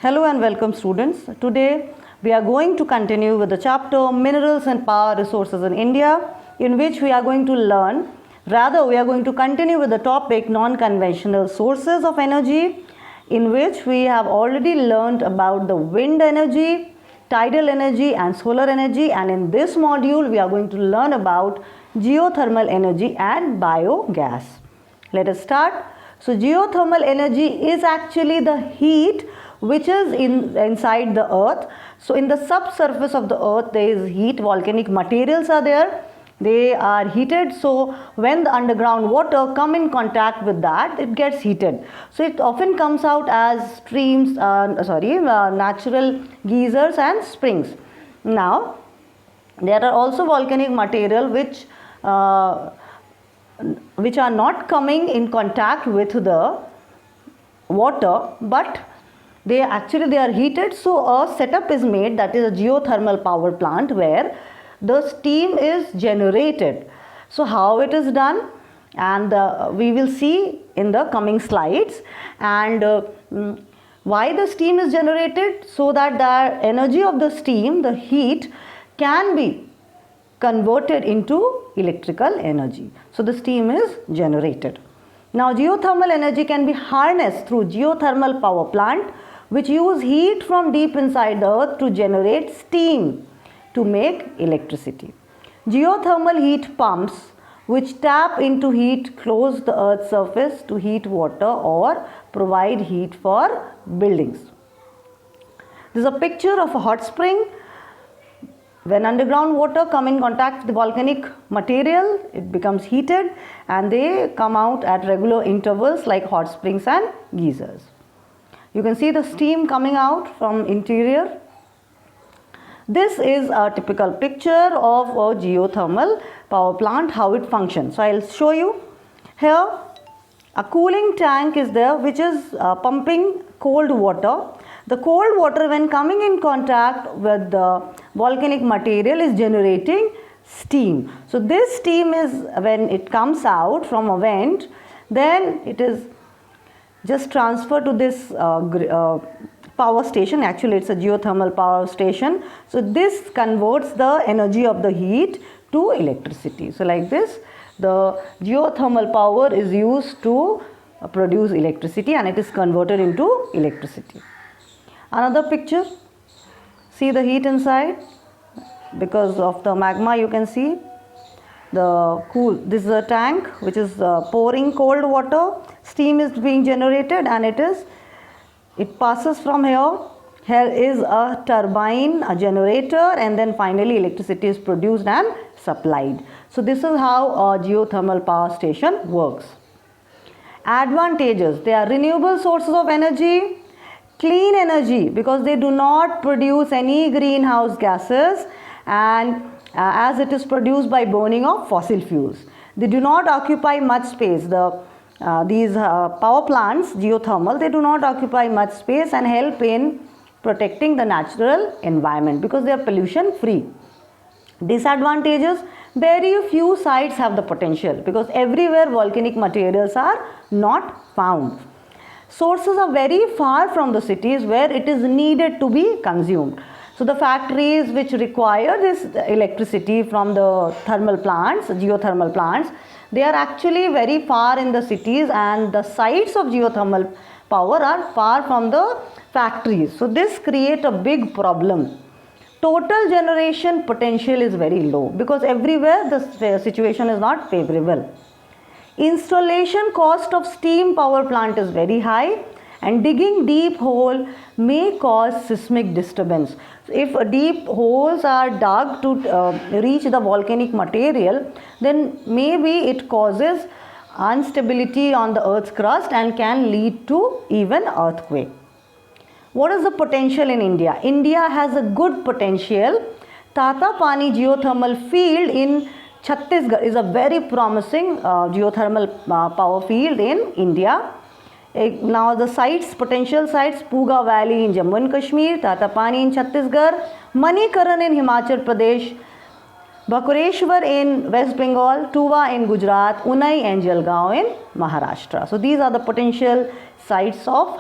Hello and welcome students. Today we are going to continue with the chapter Minerals and Power Resources in India, in which we are going to continue with the topic Non-Conventional Sources of Energy, in which we have already learned about the wind energy, tidal energy and solar energy, and in this module we are going to learn about geothermal energy and biogas. Let us start. So geothermal energy is actually the heat which is inside the earth. So in the subsurface of the earth there is heat, volcanic materials are there, they are heated. So when the underground water come in contact with that, it gets heated. So it often comes out as streams, natural geysers and springs. Now there are also volcanic material which are not coming in contact with the water, but they are heated. So a setup is made, that is a geothermal power plant, where the steam is generated. So how it is done, and we will see in the coming slides, and why the steam is generated, so that the energy of the steam, the heat, can be converted into electrical energy. So the steam is generated. Now geothermal energy can be harnessed through geothermal power plant, which use heat from deep inside the earth to generate steam to make electricity. Geothermal heat pumps, which tap into heat close the earth's surface to heat water or provide heat for buildings. This is a picture of a hot spring. When underground water come in contact with the volcanic material, it becomes heated and they come out at regular intervals like hot springs and geysers. You can see the steam coming out from interior. This is a typical picture of a geothermal power plant, how it functions. So I'll show you. Here a cooling tank is there which is pumping cold water. The cold water, when coming in contact with the volcanic material, is generating steam. So this steam is, when it comes out from a vent, then it is just transferred to this power station. Actually it's a geothermal power station. So this converts the energy of the heat to electricity. So like this, the geothermal power is used to produce electricity and it is converted into electricity. Another picture, see the heat inside, because of the magma you can see this is a tank which is pouring cold water, steam is being generated and it passes from here. Here is a turbine, a generator, and then finally electricity is produced and supplied. So this is how a geothermal power station works. Advantages: they are renewable sources of energy, clean energy because they do not produce any greenhouse gases, and as it is produced by burning of fossil fuels. They do not occupy much space. These power plants, geothermal, they do not occupy much space and help in protecting the natural environment because they are pollution free. Disadvantages: very few sites have the potential because everywhere volcanic materials are not found. Sources are very far from the cities where it is needed to be consumed. So the factories which require this electricity from the thermal plants, geothermal plants, they are actually very far in the cities, and the sites of geothermal power are far from the factories. So this creates a big problem. Total generation potential is very low because everywhere the situation is not favorable. Installation cost of steam power plant is very high, and digging deep hole may cause seismic disturbance. If deep holes are dug to reach the volcanic material, then maybe it causes instability on the earth's crust and can lead to even earthquake. What is the potential in India? India has a good potential. Tatapani geothermal field in Chhattisgarh is a very promising geothermal power field in India. Now the sites, potential sites: Puga Valley in Jammu and Kashmir, Tatapani in Chhattisgarh, Manikaran in Himachal Pradesh, Bhakureshwar in West Bengal, Tuwa in Gujarat, Unai and Jalgaon in Maharashtra. So these are the potential sites of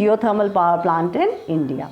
geothermal power plant in India.